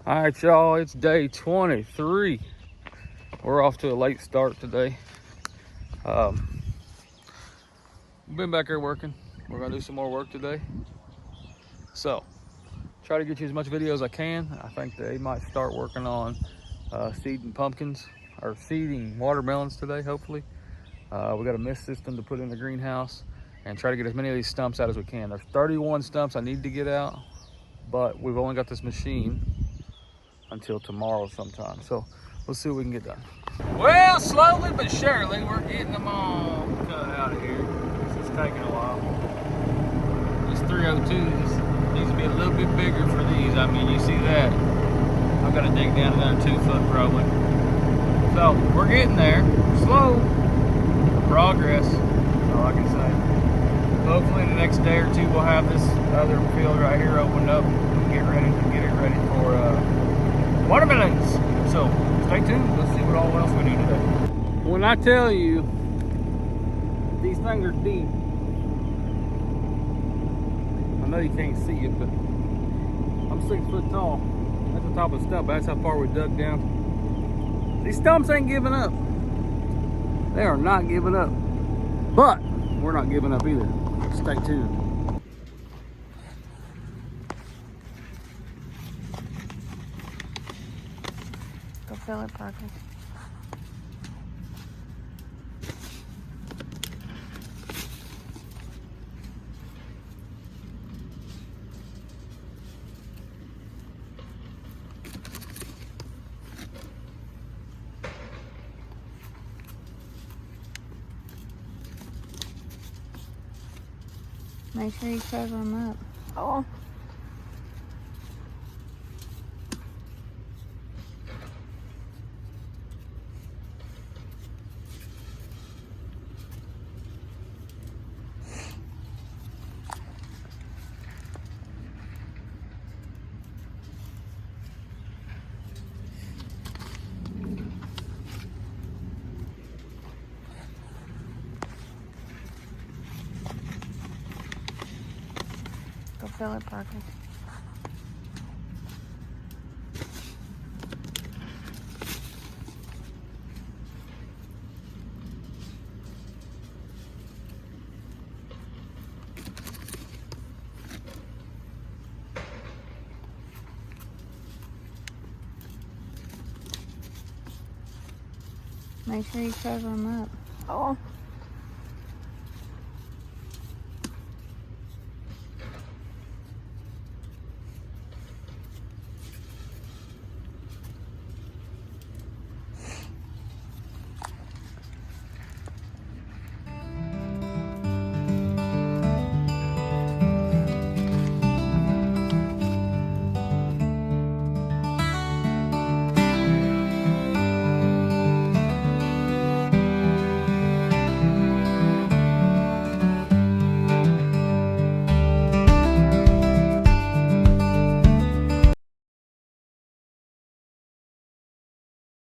All right, y'all, it's day 23. We're off to a late start today. We've been back here working. We're gonna do some more work today. So, try to get you as much video as I can. I think they might start working on seeding pumpkins or seeding watermelons today, hopefully. We got a mist system to put in the greenhouse and try to get as many of these stumps out as we can. There's 31 stumps I need to get out, but we've only got this machine until tomorrow sometime. So let's see what we can get done. Well, slowly but surely, we're getting them all cut out of here. This is taking a while. These 302s needs to be a little bit bigger for these. I mean, you see that? I've got to dig down another 2 foot probably. So we're getting there. Slow progress, that's all I can say. Hopefully the next day or two we'll have this other field right here opened up and get it ready for watermelons. So stay tuned. Let's see what all else we need today. When I tell you these things are deep, I know you can't see it, but I'm 6 foot tall. That's the top of the stump. That's how far we dug down. These stumps ain't giving up. They are not giving up, but we're not giving up either. Stay tuned. Go fill it, Parker. Make sure you cover them up. Oh. Go fill it, Parker. Make sure you cover them up. Oh.